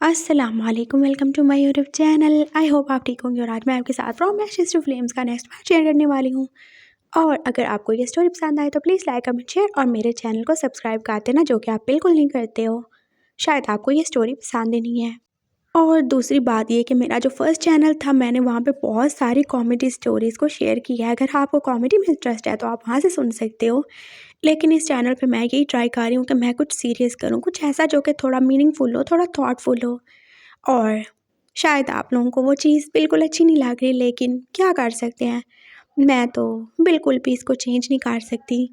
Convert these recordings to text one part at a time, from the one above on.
अस्सलाम वालेकुम, welcome to my YouTube channel. I hope आप ठीक होंगे और आज मैं आपके साथ फ्रॉम एशेस टू फ्लेम्स का नेक्स्ट पार्ट शेयर करने वाली हूँ। और अगर आपको ये स्टोरी पसंद आए तो प्लीज़ लाइक कमेंट शेयर और मेरे चैनल को सब्सक्राइब कर देना, जो कि आप बिल्कुल नहीं करते हो। शायद आपको ये स्टोरी पसंद ही नहीं है। और दूसरी बात ये कि मेरा जो फर्स्ट चैनल था, मैंने वहाँ पे बहुत सारी कॉमेडी स्टोरीज़ को शेयर किया है। अगर आपको कॉमेडी में इंटरेस्ट है तो आप वहाँ से सुन सकते हो। लेकिन इस चैनल पे मैं यही ट्राई कर रही हूँ कि मैं कुछ सीरियस करूँ, कुछ ऐसा जो कि थोड़ा मीनिंगफुल हो, थोड़ा थॉटफुल हो। और शायद आप लोगों को वो चीज़ बिल्कुल अच्छी नहीं लग रही, लेकिन क्या कर सकते हैं। मैं तो बिल्कुल भी इसको चेंज नहीं कर सकती।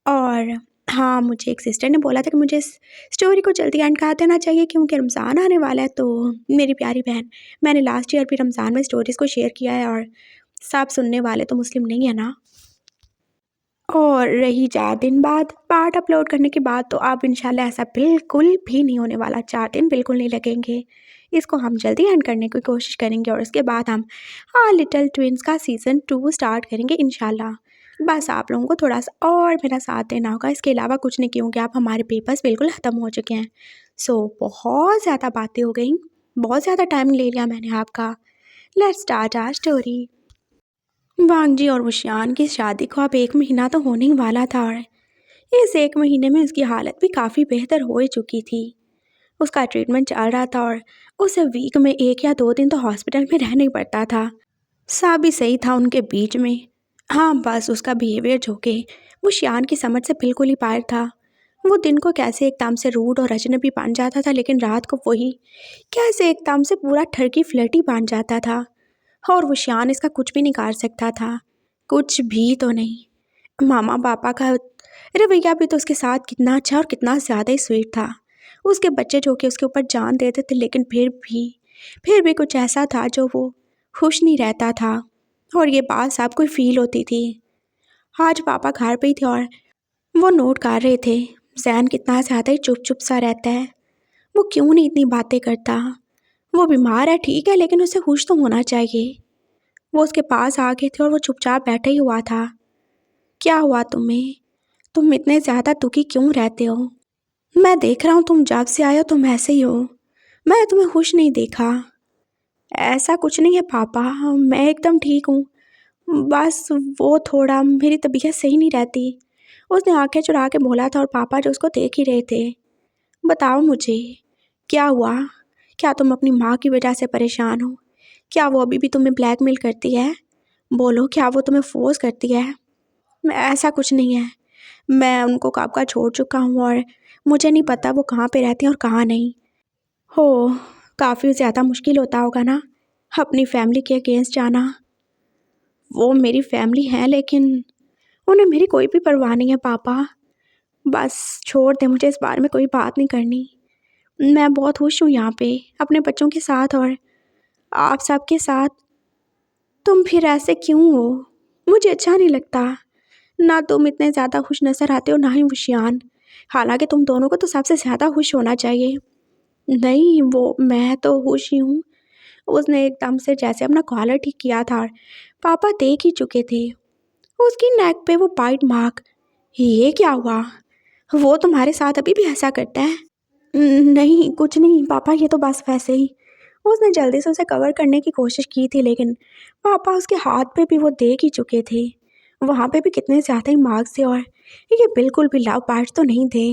और हाँ, मुझे एक सिस्टर ने बोला था कि मुझे इस स्टोरी को जल्दी एंड कर देना चाहिए क्योंकि रमज़ान आने वाला है। तो मेरी प्यारी बहन, मैंने लास्ट ईयर भी रमज़ान में स्टोरीज़ को शेयर किया है और सब सुनने वाले तो मुस्लिम नहीं है ना। और रही 4 दिन बाद पार्ट अपलोड करने की बात, तो अब इंशाल्लाह ऐसा बिल्कुल भी नहीं होने वाला। 4 दिन बिल्कुल नहीं लगेंगे। इसको हम जल्दी एंड करने की कोशिश करेंगे और उसके बाद हम लिटिल ट्विंस का सीज़न 2 स्टार्ट करेंगे इंशाल्लाह। बस आप लोगों को थोड़ा-सा और मेरा साथ देना होगा, इसके अलावा कुछ नहीं, क्योंकि अब हमारे पेपर्स बिल्कुल ख़त्म हो चुके हैं। सो बहुत ज़्यादा बातें हो गई, बहुत ज़्यादा टाइम ले लिया मैंने आपका। Let's start our story. Wangji और वुशियान की शादी को अब 1 महीना तो होने ही वाला था और इस 1 महीने में उसकी हालत भी काफ़ी बेहतर हो ही चुकी थी। उसका ट्रीटमेंट चल रहा था और उसे वीक में 1 या 2 दिन तो हॉस्पिटल में रहना ही पड़ता था। सब भी सही था उनके बीच में। हाँ, बस उसका बिहेवियर जो कि वुशियान की समझ से बिल्कुल ही बाहर था। वो दिन को कैसे एकदम से रूड और अजनबी बन जाता था, लेकिन रात को वही कैसे एकदम से पूरा ठरकी फ्लर्टी बन जाता था। और वुशियान इसका कुछ भी नहीं कर सकता था, कुछ भी तो नहीं। मामा पापा का रवैया भी तो उसके साथ कितना अच्छा और कितना ज़्यादा ही स्वीट था। उसके बच्चे जो कि उसके ऊपर जान देते थे, लेकिन फिर भी कुछ ऐसा था जो वो खुश नहीं रहता था। और ये बात सबको फील होती थी। आज पापा घर पे ही थे और वो नोट कर रहे थे जैन कितना ज़्यादा ही चुप चुप सा रहता है। वो क्यों नहीं इतनी बातें करता। वो बीमार है ठीक है, लेकिन उसे खुश तो होना चाहिए। वो उसके पास आ गए थे और वो चुपचाप बैठा ही हुआ था। क्या हुआ तुम्हें? तुम इतने ज़्यादा दुखी क्यों रहते हो? मैं देख रहा हूँ तुम जब से आए हो तुम ऐसे ही हो। मैं तुम्हें खुश नहीं देखा। ऐसा कुछ नहीं है पापा, मैं एकदम ठीक हूँ। बस वो थोड़ा मेरी तबीयत सही नहीं रहती। उसने आंखें चुरा के बोला था और पापा जो उसको देख ही रहे थे। बताओ मुझे, क्या हुआ? क्या तुम अपनी माँ की वजह से परेशान हो? क्या वो अभी भी तुम्हें ब्लैकमेल करती है? बोलो, क्या वो तुम्हें फोर्स करती है? ऐसा कुछ नहीं है। मैं उनको कब का छोड़ चुका हूँ और मुझे नहीं पता वो कहाँ पे रहती हैं और कहाँ नहीं। हो, काफ़ी ज़्यादा मुश्किल होता होगा ना अपनी फैमिली के अगेंस्ट जाना। वो मेरी फैमिली है, लेकिन उन्हें मेरी कोई भी परवाह नहीं है पापा। बस छोड़ दे, मुझे इस बारे में कोई बात नहीं करनी। मैं बहुत खुश हूँ यहाँ पे अपने बच्चों के साथ और आप सबके साथ। तुम फिर ऐसे क्यों हो? मुझे अच्छा नहीं लगता। ना तुम इतने ज़्यादा खुश नज़र आते हो, ना ही वुशियान। हालांकि तुम दोनों को तो सबसे ज़्यादा खुश होना चाहिए। नहीं, वो मैं तो खुश ही हूँ। उसने एकदम से जैसे अपना कॉलर ठीक किया था और पापा देख ही चुके थे उसकी नेक पे वो बाइट मार्क। ये क्या हुआ? वो तुम्हारे साथ अभी भी ऐसा करता है? नहीं, कुछ नहीं पापा, ये तो बस वैसे ही। उसने जल्दी से उसे कवर करने की कोशिश की थी, लेकिन पापा उसके हाथ पे भी वो देख ही चुके थे। वहाँ पे भी कितने ज़्यादा ही मार्क्स थे और ये बिल्कुल भी लव पार्ट्स तो नहीं थे,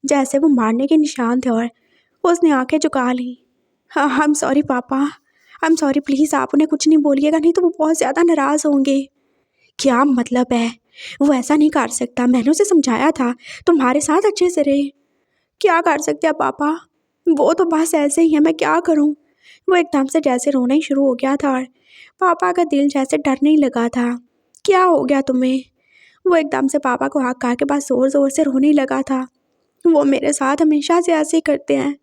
जैसे वो मारने के निशान थे। और उसने आंखें झुका ली। हाँ, आई एम सॉरी पापा, आई एम सॉरी, प्लीज़ आप उन्हें कुछ नहीं बोलिएगा, नहीं तो वो बहुत ज़्यादा नाराज़ होंगे। क्या मतलब है? वो ऐसा नहीं कर सकता, मैंने उसे समझाया था तुम्हारे साथ अच्छे से रहे। क्या कर सकते हैं पापा, वो तो बस ऐसे ही है, मैं क्या करूं। वो एकदम से जैसे रोना ही शुरू हो गया था और पापा का दिल जैसे डरने ही लगा था। क्या हो गया तुम्हें? वो एकदम से पापा को हाथ के पास ज़ोर ज़ोर से रोने ही लगा था। वो मेरे साथ हमेशा से ऐसे ही करते हैं।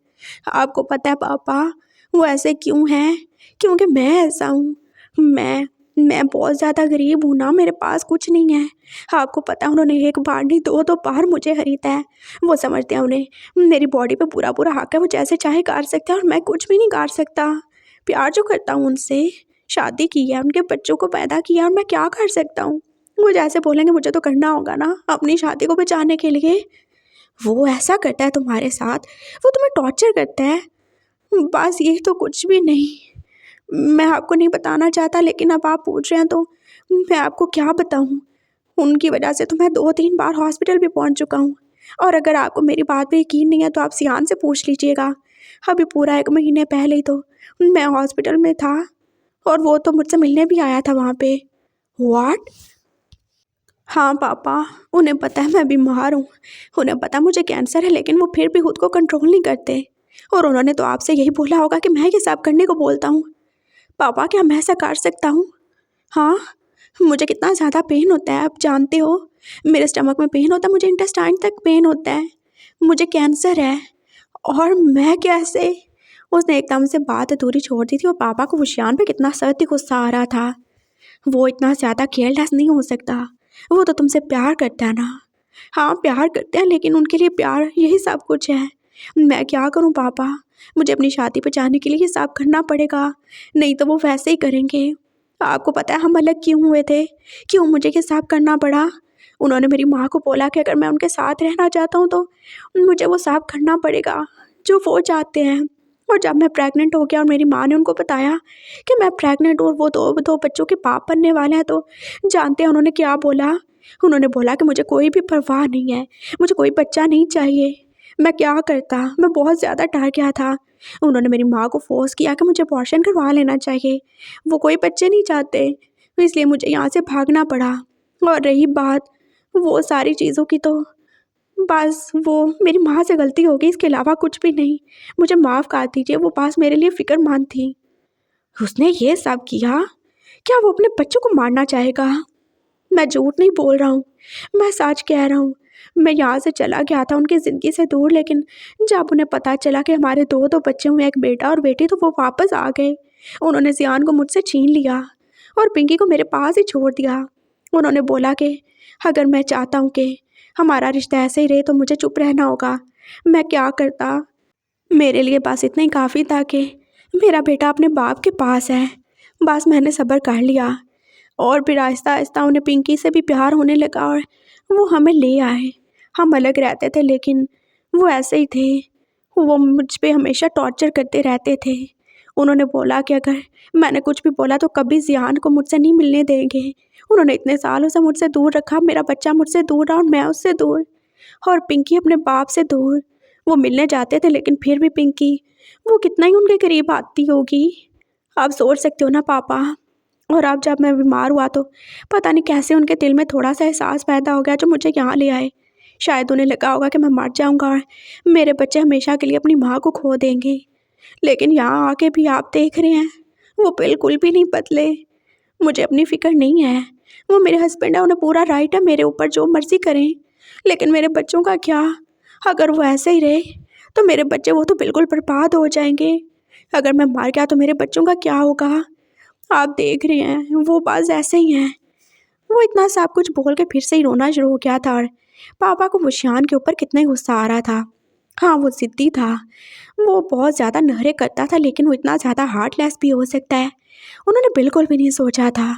आपको पता है पापा, वो ऐसे क्यों हैं? क्योंकि मैं ऐसा हूँ। मैं बहुत ज़्यादा गरीब हूँ ना, मेरे पास कुछ नहीं है। आपको पता है, उन्होंने 1 बार नहीं 2-2 बार मुझे खरीदा है। वो समझते हैं उन्हें मेरी बॉडी पे पूरा पूरा हक है, वो जैसे चाहे कर सकते हैं और मैं कुछ भी नहीं कर सकता। प्यार जो करता हूँ उनसे, शादी की है, उनके बच्चों को पैदा किया, और मैं क्या कर सकता हूँ। वो जैसे बोलेंगे मुझे तो करना होगा ना अपनी शादी को बचाने के लिए। वो ऐसा करता है तुम्हारे साथ, वो तुम्हें टॉर्चर करता है। बस ये तो कुछ भी नहीं। मैं आपको नहीं बताना चाहता, लेकिन अब आप पूछ रहे हैं तो मैं आपको क्या बताऊं। उनकी वजह से तो मैं 2-3 बार हॉस्पिटल भी पहुंच चुका हूं। और अगर आपको मेरी बात पे यकीन नहीं है तो आप सियान से पूछ लीजिएगा। अभी पूरा 1 महीने पहले ही तो मैं हॉस्पिटल में था और वो तो मुझसे मिलने भी आया था वहाँ पे। व्हाट? हाँ पापा, उन्हें पता है मैं बीमार हूँ। उन्हें पता मुझे कैंसर है, लेकिन वो फिर भी खुद को कंट्रोल नहीं करते। और उन्होंने तो आपसे यही बोला होगा कि मैं ये सब करने को बोलता हूँ। पापा, क्या मैं ऐसा कर सकता हूँ? हाँ, मुझे कितना ज़्यादा पेन होता है आप जानते हो। मेरे स्टमक में पेन होता है, मुझे इंटेस्टाइन तक पेन होता है। मुझे कैंसर है और मैं कैसे? उसने एकदम से बात अधूरी छोड़ दी थी और पापा को वशियान पे कितना सख्त गुस्सा आ रहा था। वो इतना ज़्यादा केयरलेस नहीं हो सकता। वो तो तुमसे प्यार करता है ना। हाँ, प्यार करते हैं, लेकिन उनके लिए प्यार यही सब कुछ है। मैं क्या करूँ पापा? मुझे अपनी शादी पे जाने के लिए ये सब करना पड़ेगा, नहीं तो वो वैसे ही करेंगे। आपको पता है हम अलग क्यों हुए थे? क्यों मुझे ये सब करना पड़ा? उन्होंने मेरी माँ को बोला कि अगर मैं उनके साथ रहना चाहता हूँ तो मुझे वो सब करना पड़ेगा जो वो चाहते हैं। और जब मैं प्रेग्नेंट हो गया और मेरी माँ ने उनको बताया कि मैं प्रेग्नेंट हूँ और वो दो दो बच्चों के बाप बनने वाले हैं, तो जानते हैं उन्होंने क्या बोला? उन्होंने बोला कि मुझे कोई भी परवाह नहीं है, मुझे कोई बच्चा नहीं चाहिए। मैं क्या करता? मैं बहुत ज़्यादा डर गया था। उन्होंने मेरी माँ को फोर्स किया कि मुझे अबॉर्शन करवा लेना चाहिए। वो कोई बच्चे नहीं चाहते, इसलिए मुझे यहाँ से भागना पड़ा। और रही बात वो सारी चीज़ों की, तो बस वो मेरी माँ से गलती हो गई, इसके अलावा कुछ भी नहीं। मुझे माफ़ कर दीजिए, वो बस मेरे लिए फ़िक्रमंद थी। उसने ये सब किया? क्या वो अपने बच्चों को मारना चाहेगा? मैं झूठ नहीं बोल रहा हूँ, मैं सच कह रहा हूँ। मैं यहाँ से चला गया था उनकी ज़िंदगी से दूर, लेकिन जब उन्हें पता चला कि हमारे दो बच्चे हुए, एक बेटा और बेटी, तो वो वापस आ गए। उन्होंने ज़ियान को मुझसे छीन लिया और पिंकी को मेरे पास ही छोड़ दिया। उन्होंने बोला कि अगर मैं चाहता हूँ कि हमारा रिश्ता ऐसे ही रहे तो मुझे चुप रहना होगा। मैं क्या करता? मेरे लिए बस इतना ही काफ़ी था कि मेरा बेटा अपने बाप के पास है। बस मैंने सब्र कर लिया और फिर आहिस्ता आहिस्ता उन्हें पिंकी से भी प्यार होने लगा और वो हमें ले आए। हम अलग रहते थे, लेकिन वो ऐसे ही थे। वो मुझ पे हमेशा टॉर्चर करते रहते थे। उन्होंने बोला कि अगर मैंने कुछ भी बोला तो कभी ज़ियान को मुझसे नहीं मिलने देंगे। उन्होंने इतने सालों से मुझसे दूर रखा, मेरा बच्चा मुझसे दूर रहा और मैं उससे दूर, और पिंकी अपने बाप से दूर। वो मिलने जाते थे, लेकिन फिर भी पिंकी, वो कितना ही उनके करीब आती होगी। आप सोच सकते हो ना पापा। और अब जब मैं बीमार हुआ तो पता नहीं कैसे उनके दिल में थोड़ा सा एहसास पैदा हो गया, जो मुझे यहाँ ले आए। शायद उन्हें लगा होगा कि मैं मर जाऊँगा और मेरे बच्चे हमेशा के लिए अपनी माँ को खो देंगे। लेकिन यहाँ आके भी आप देख रहे हैं, वो बिल्कुल भी नहीं बदले। मुझे अपनी फ़िक्र नहीं है। वो मेरे हस्बैंड है, उन्हें पूरा राइट है मेरे ऊपर जो मर्ज़ी करें। लेकिन मेरे बच्चों का क्या? अगर वो ऐसे ही रहे तो मेरे बच्चे, वो तो बिल्कुल बर्बाद हो जाएंगे। अगर मैं मर गया तो मेरे बच्चों का क्या होगा? आप देख रहे हैं वो बस ऐसे ही हैं। वो इतना सब कुछ बोल के फिर से ही रोना शुरू हो गया था और पापा को वशियान के ऊपर कितना ही गुस्सा आ रहा था। हाँ, वो ज़िद्दी था, वो बहुत ज़्यादा नखरे करता था, लेकिन वो इतना ज़्यादा हार्टलेस भी हो सकता है, उन्होंने बिल्कुल भी नहीं सोचा था।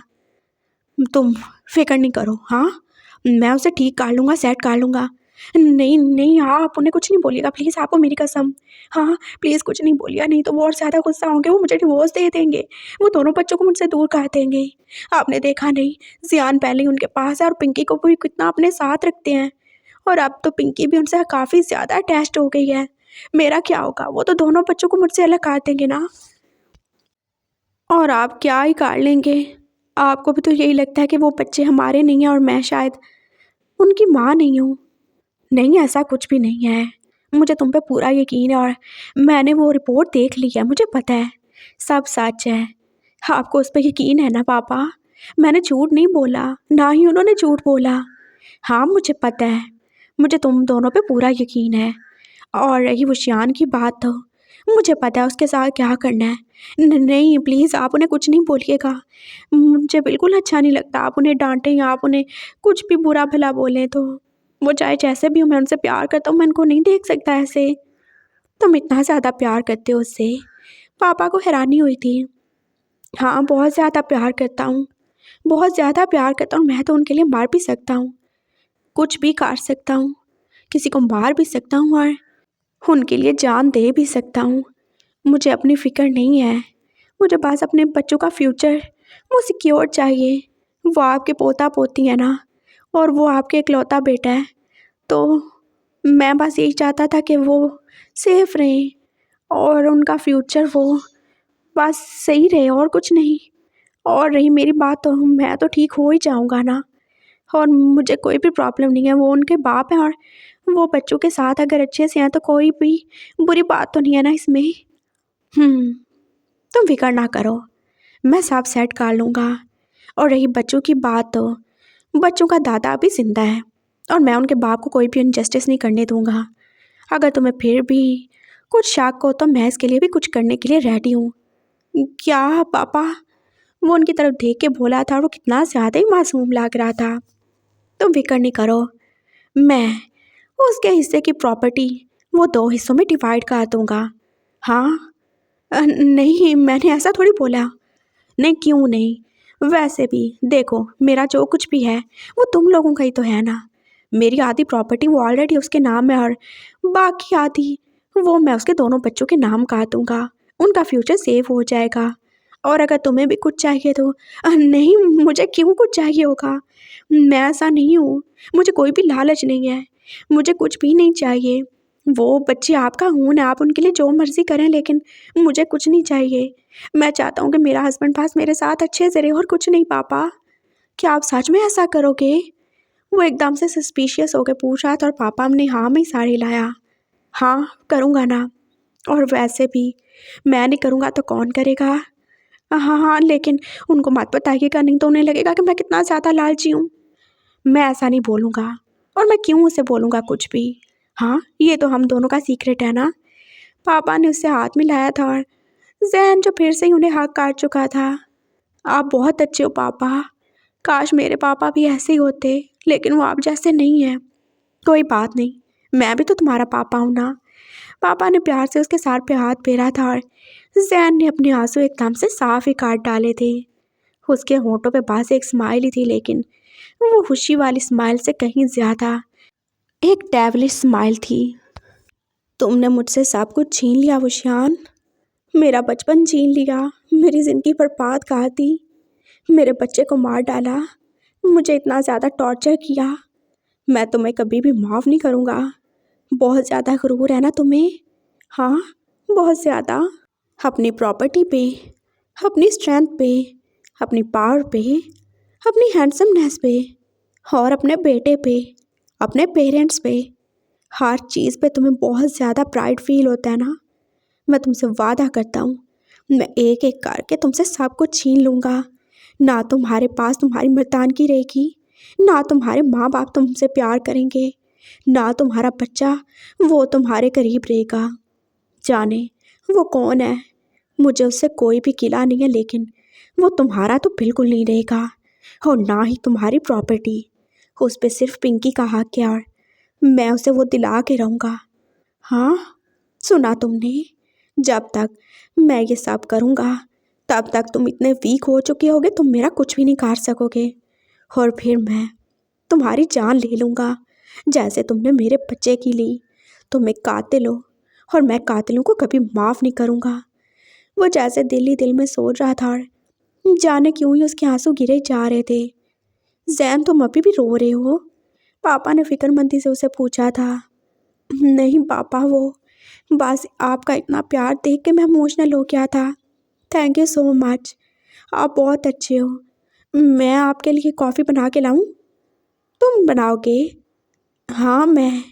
तुम फिक्र नहीं करो, हाँ, मैं उसे ठीक कर लूँगा, सेट कर लूँगा। नहीं नहीं, हाँ, आप उन्हें कुछ नहीं बोलिएगा प्लीज़, आपको मेरी कसम। हाँ, प्लीज़ कुछ नहीं बोलिएगा, नहीं तो वो और ज़्यादा गुस्सा होंगे, वो मुझे डिवोर्स दे देंगे। वो दोनों बच्चों को मुझसे दूर कर देंगे। आपने देखा नहीं, ज़ियान पहले ही उनके पास है और पिंकी को भी कितना अपने साथ रखते हैं। और अब तो पिंकी भी उनसे काफ़ी ज़्यादा अटैच्ड हो गई है। मेरा क्या होगा? वो तो दोनों बच्चों को मुझसे अलग कर देंगे ना। और आप क्या ही कर लेंगे? आपको भी तो यही लगता है कि वो बच्चे हमारे नहीं हैं और मैं शायद उनकी माँ नहीं हूँ। नहीं, ऐसा कुछ भी नहीं है। मुझे तुम पे पूरा यकीन है और मैंने वो रिपोर्ट देख ली है, मुझे पता है सब सच है। आपको उस पर यकीन है ना पापा? मैंने झूठ नहीं बोला, ना ही उन्होंने झूठ बोला। हाँ, मुझे पता है, मुझे तुम दोनों पे पूरा यकीन है। और रही वो शियान की बात, तो मुझे पता है उसके साथ क्या करना है। नहीं, प्लीज़ आप उन्हें कुछ नहीं बोलिएगा। मुझे बिल्कुल अच्छा नहीं लगता आप उन्हें डांटें या आप उन्हें कुछ भी बुरा भला बोलें। तो वो चाहे जैसे भी हो, मैं उनसे प्यार करता हूँ, मैं उनको नहीं देख सकता ऐसे। तुम इतना ज़्यादा प्यार करते हो उससे? पापा को हैरानी हुई थी। हाँ, बहुत ज़्यादा प्यार करता हूँ, बहुत ज़्यादा प्यार करता हूँ। मैं तो उनके लिए मर भी सकता हूँ, कुछ भी कर सकता हूँ, किसी को मार भी सकता हूँ और उनके लिए जान दे भी सकता हूँ। मुझे अपनी फ़िक्र नहीं है। मुझे बस अपने बच्चों का फ्यूचर वो सिक्योर चाहिए। वो आपके पोता पोती है ना, और वो आपके इकलौता बेटा है। तो मैं बस यही चाहता था कि वो सेफ रहें और उनका फ्यूचर वो बस सही रहे, और कुछ नहीं। और रही मेरी बात, तो मैं तो ठीक हो ही जाऊंगा ना, और मुझे कोई भी प्रॉब्लम नहीं है। वो उनके बाप हैं और वो बच्चों के साथ अगर अच्छे से हैं तो कोई भी बुरी बात तो नहीं है ना इसमें। तुम फिक्र ना करो, मैं सब सेट कर लूँगा। और रही बच्चों की बात, तो बच्चों का दादा अभी जिंदा है और मैं उनके बाप को कोई भी इनजस्टिस नहीं करने दूंगा। अगर तुम्हें फिर भी कुछ शक हो तो मैं इसके लिए भी कुछ करने के लिए रेडी हूँ। क्या पापा? वो उनकी तरफ देख के बोला था और वो कितना ज़्यादा ही मासूम लग रहा था। तुम फिक्र नहीं करो, मैं उसके हिस्से की प्रॉपर्टी वो 2 हिस्सों में डिवाइड कर दूंगा। हाँ? नहीं, मैंने ऐसा थोड़ी बोला। नहीं, क्यों नहीं? वैसे भी देखो, मेरा जो कुछ भी है वो तुम लोगों का ही तो है ना। मेरी आधी प्रॉपर्टी वो ऑलरेडी उसके नाम है, और बाकी आधी वो मैं उसके दोनों बच्चों के नाम कर दूंगा। उनका फ्यूचर सेफ हो जाएगा। और अगर तुम्हें भी कुछ चाहिए तो नहीं, मुझे क्यों कुछ चाहिए होगा? मैं ऐसा नहीं हूँ। मुझे कोई भी लालच नहीं है। मुझे कुछ भी नहीं चाहिए। वो बच्चे आपका खून है, आप उनके लिए जो मर्जी करें, लेकिन मुझे कुछ नहीं चाहिए। मैं चाहता हूँ कि मेरा हस्बैंड पास मेरे साथ अच्छे से रहे, और कुछ नहीं। पापा, क्या आप सच में ऐसा करोगे? वो एकदम से सस्पिशियस होकर पूछ रहा था और पापा ने हाँ में साड़ी हिलाया। हाँ, करूँगा ना। और वैसे भी मैं नहीं करूँगा तो कौन करेगा? हाँ हाँ, लेकिन उनको मत बताइएगा, नहीं तो उन्हें लगेगा कि मैं कितना ज़्यादा लालची हूँ। मैं ऐसा नहीं बोलूँगा, और मैं क्यों उसे बोलूँगा कुछ भी? हाँ, ये तो हम दोनों का सीक्रेट है ना। पापा ने उससे हाथ मिलाया था और जहन जो फिर से ही उन्हें हाथ काट चुका था। आप बहुत अच्छे हो पापा। काश मेरे पापा भी ऐसे ही होते, लेकिन वो आप जैसे नहीं हैं। कोई बात नहीं, मैं भी तो तुम्हारा पापा हूँ ना। पापा ने प्यार से उसके सर पे हाथ फेरा था और जैन ने अपने आंसू एकदम से साफ ही काट डाले थे। उसके होंठों पे बस एक स्माइल ही थी, लेकिन वो खुशी वाली स्माइल से कहीं ज़्यादा एक डेविलिश स्माइल थी। तुमने मुझसे सब कुछ छीन लिया वुशियान। मेरा बचपन छीन लिया, मेरी ज़िंदगी बर्बाद कर दी, मेरे बच्चे को मार डाला, मुझे इतना ज़्यादा टॉर्चर किया। मैं तुम्हें कभी भी माफ़ नहीं करूँगा। बहुत ज़्यादा गुरूर है ना तुम्हें? हाँ, बहुत ज़्यादा। अपनी प्रॉपर्टी पे, अपनी स्ट्रेंथ पे, अपनी पावर पे, अपनी हैंडसमनेस पे, और अपने बेटे पे, अपने पेरेंट्स पे, हर चीज़ पे तुम्हें बहुत ज़्यादा प्राइड फील होता है ना। मैं तुमसे वादा करता हूँ, मैं एक एक करके तुमसे सब कुछ छीन लूँगा। ना तुम्हारे पास तुम्हारी मर्दानगी रहेगी, ना तुम्हारे माँ बाप तुमसे प्यार करेंगे, ना तुम्हारा बच्चा वो तुम्हारे करीब रहेगा। जाने वो कौन है, मुझे उससे कोई भी गिला नहीं है, लेकिन वो तुम्हारा तो बिल्कुल नहीं रहेगा, और ना ही तुम्हारी प्रॉपर्टी। उस पर सिर्फ पिंकी का हक है, और मैं उसे वो दिला के रहूँगा। हाँ, सुना तुमने? जब तक मैं ये सब करूँगा तब तक तुम इतने वीक हो चुके होगे, तुम मेरा कुछ भी नहीं कर सकोगे। और फिर मैं तुम्हारी जान ले लूँगा, जैसे तुमने मेरे बच्चे की ली। तुम एक कातिल हो, और मैं कातिलों को कभी माफ़ नहीं करूँगा। वो जैसे दिल ही दिल में सोच रहा था, और जाने क्यों ही उसके आंसू गिरे जा रहे थे। जैन, तुम अभी भी रो रहे हो? पापा ने फिक्रमंदी से उसे पूछा था। नहीं पापा, वो बस आपका इतना प्यार देख के मैं इमोशनल हो गया था। थैंक यू सो मच, आप बहुत अच्छे हो। मैं आपके लिए कॉफ़ी बना के लाऊं? तुम बनाओगे? हाँ, मैं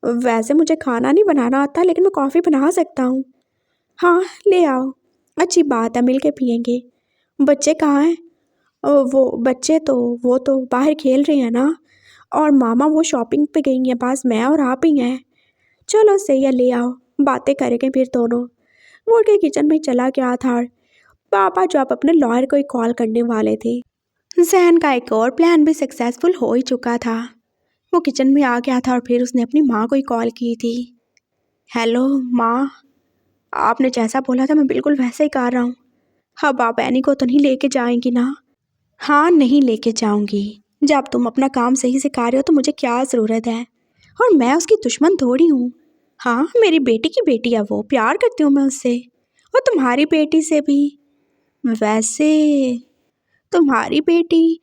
वैसे मुझे खाना नहीं बनाना आता, लेकिन मैं कॉफ़ी बना सकता हूँ। हाँ, ले आओ। अच्छी बात है, मिल के पियेंगे। बच्चे कहाँ हैं? वो बच्चे तो वो तो बाहर खेल रहे हैं ना, और मामा वो शॉपिंग पे गई हैं, पास मैं और आप ही हैं। चलो सही है, ले आओ, बातें करेंगे फिर दोनों। वो उठ के किचन में चला गया था, और पापा जो आप अपने लॉयर को ही कॉल करने वाले थे। जहन का एक और प्लान भी सक्सेसफुल हो ही चुका था। वो किचन में आ गया था और फिर उसने अपनी माँ को ही कॉल की थी। हेलो माँ, आपने जैसा बोला था मैं बिल्कुल वैसे ही कर रहा हूँ। अब आप एनी को तो नहीं लेके जाएंगी ना? हाँ, नहीं लेके जाऊंगी। जब तुम अपना काम सही से कर रहे हो तो मुझे क्या ज़रूरत है, और मैं उसकी दुश्मन थोड़ी हूँ। हाँ, मेरी बेटी की बेटी है, वो प्यार करती हूँ मैं उससे, और तुम्हारी बेटी से भी। वैसे तुम्हारी बेटी,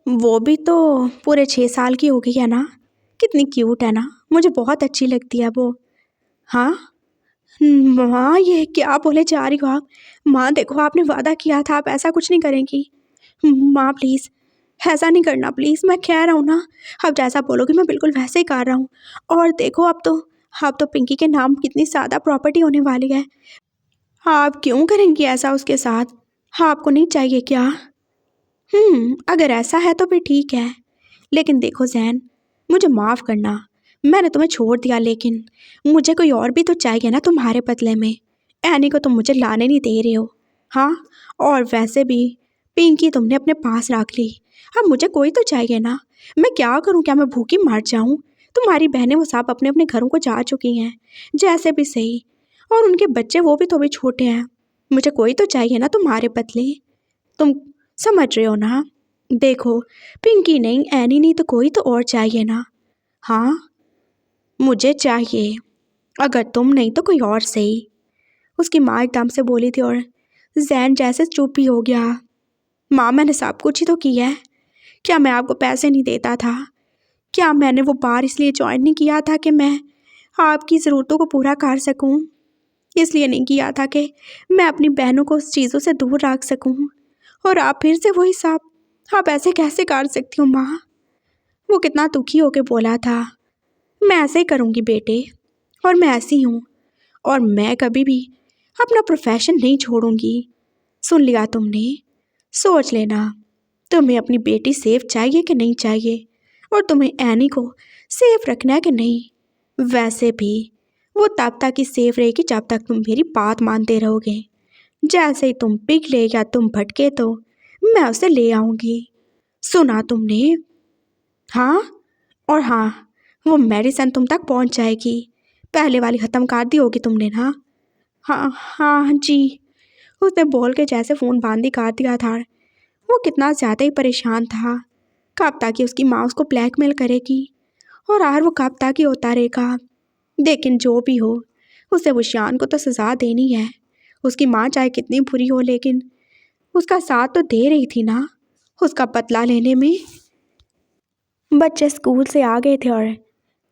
वो भी तो पूरे 6 साल की हो गई है ना? कितनी क्यूट है ना, मुझे बहुत अच्छी लगती है वो। हाँ। माँ, ये क्या बोले जा रही हो आप? माँ देखो, आपने वादा किया था आप ऐसा कुछ नहीं करेंगी। माँ प्लीज़, ऐसा नहीं करना प्लीज़, मैं कह रहा हूँ ना। आप जैसा बोलोगे मैं बिल्कुल वैसे ही कर रहा हूँ। और देखो, अब तो पिंकी के नाम कितनी ज़्यादा प्रॉपर्टी होने वाली है। आप क्यों करेंगी ऐसा उसके साथ? आपको नहीं चाहिए क्या? अगर ऐसा है तो फिर ठीक है। लेकिन देखो जैन, मुझे माफ़ करना, मैंने तुम्हें छोड़ दिया, लेकिन मुझे कोई और भी तो चाहिए ना तुम्हारे बदले में। एनी को तुम मुझे लाने नहीं दे रहे हो। हाँ, और वैसे भी पिंकी तुमने अपने पास रख ली। अब मुझे कोई तो चाहिए ना। मैं क्या करूँ? क्या मैं भूखी मर जाऊँ? तुम्हारी बहनें वो सब अपने अपने घरों को जा चुकी हैं, जैसे भी सही। और उनके बच्चे, वो भी तो अभी छोटे हैं। मुझे कोई तो चाहिए ना तुम्हारे बदले। तुम समझ रहे हो ना? देखो, पिंकी नहीं, एनी नहीं तो कोई तो और चाहिए ना। हाँ, मुझे चाहिए। अगर तुम नहीं तो कोई और सही। उसकी माँ एकदम से बोली थी और जैन जैसे चुप ही हो गया। माँ, मैंने सब कुछ ही तो किया है। क्या मैं आपको पैसे नहीं देता था? क्या मैंने वो बार इसलिए ज्वाइन नहीं किया था कि मैं आपकी ज़रूरतों को पूरा कर सकूं? इसलिए नहीं किया था कि मैं अपनी बहनों को उस चीज़ों से दूर रख सकूं। और आप फिर से वही सब। आप ऐसे कैसे कर सकती हो माँ? वो कितना दुखी होके बोला था, मैं ऐसे ही करूँगी बेटे, और मैं ऐसी हूँ। और मैं कभी भी अपना प्रोफेशन नहीं छोड़ूंगी। सुन लिया तुमने? सोच लेना, तुम्हें अपनी बेटी सेफ चाहिए कि नहीं चाहिए, और तुम्हें एनी को सेफ रखना है कि नहीं। वैसे भी वो तब तक ही सेफ रहेगी जब तक तुम मेरी बात मानते रहोगे। जैसे ही तुम पिघले या तुम भटके तो मैं उसे ले आऊँगी। सुना तुमने? हाँ। और हाँ, वो मेडिसिन तुम तक पहुंच जाएगी। पहले वाली ख़त्म कर दी होगी तुमने ना? हाँ हाँ जी। उसने बोल के जैसे फ़ोन बंद ही कर दिया था। वो कितना ज़्यादा ही परेशान था। कब तक कि उसकी माँ उसको ब्लैकमेल करेगी, और आर वो कब तक ही होता रहेगा। लेकिन जो भी हो, उसे वो शान को तो सज़ा देनी है। उसकी माँ चाहे कितनी बुरी हो, लेकिन उसका साथ तो दे रही थी ना उसका बदला लेने में। बच्चे स्कूल से आ गए थे और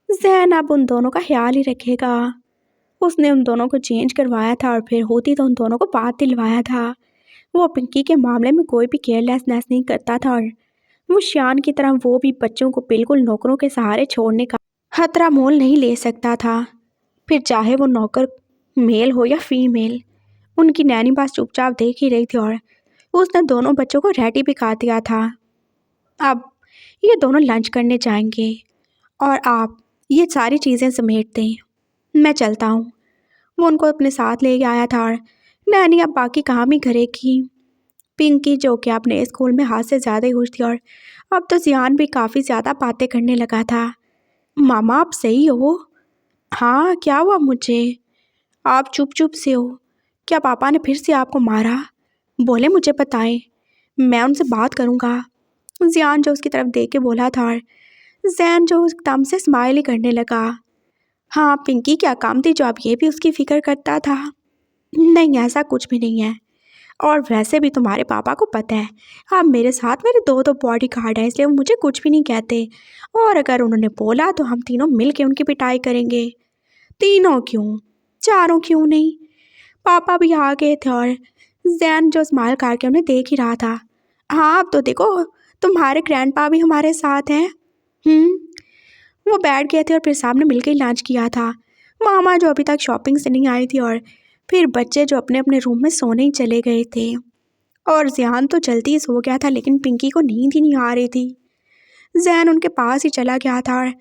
जैन अब उन दोनों का ख्याल ही रखेगा। उसने उन दोनों को चेंज करवाया था और फिर होती तो उन दोनों को बात दिलवाया था। वो पिंकी के मामले में कोई भी केयरलेसनेस नहीं करता था, और वो शान की तरह वो भी बच्चों को बिल्कुल नौकरों के सहारे छोड़ने का खतरा मोल नहीं ले सकता था। फिर चाहे वो नौकर मेल हो या फीमेल, उनकी नैनी पास चुपचाप देख ही रही थी, और उसने दोनों बच्चों को रेडी भी कर दिया था। अब ये दोनों लंच करने जाएंगे, और आप ये सारी चीज़ें समेट दें, मैं चलता हूँ। वो उनको अपने साथ ले आया था, और नैनी अब बाकी काम ही करेगी। पिंकी, जो कि अपने स्कूल में हाथ से ज़्यादा ही खुश थी, और अब तो जियान भी काफ़ी ज़्यादा बातें करने लगा था। मामा, आप सही हो? हाँ, क्या हुआ मुझे? आप चुप चुप से हो। क्या पापा ने फिर से आपको मारा? बोले मुझे बताएं, मैं उनसे बात करूँगा। जियान जो उसकी तरफ देख के बोला था, और जैन जो एकदम से स्माइल ही करने लगा। हाँ पिंकी, क्या काम थी जो आप ये भी उसकी फ़िक्र करता था? नहीं, ऐसा कुछ भी नहीं है। और वैसे भी तुम्हारे पापा को पता है आप मेरे साथ, मेरे दो दो बॉडी गार्ड हैं, इसलिए वो मुझे कुछ भी नहीं कहते। और अगर उन्होंने बोला तो हम तीनों मिल के उनकी पिटाई करेंगे। तीनों क्यों, चारों क्यों नहीं? पापा भी आ गए थे, और जैन जो स्माइल करके उन्हें देख ही रहा था। हाँ, अब तो देखो, तुम्हारे ग्रैंडपा भी हमारे साथ हैं। वो बैठ गए थे और फिर सामने मिलकर ही लंच किया था। मामा जो अभी तक शॉपिंग से नहीं आई थी, और फिर बच्चे जो अपने अपने रूम में सोने ही चले गए थे। और ज़ियान तो जल्दी ही सो गया था, लेकिन पिंकी को नींद ही नहीं आ रही थी। जैन उनके पास ही चला गया था, और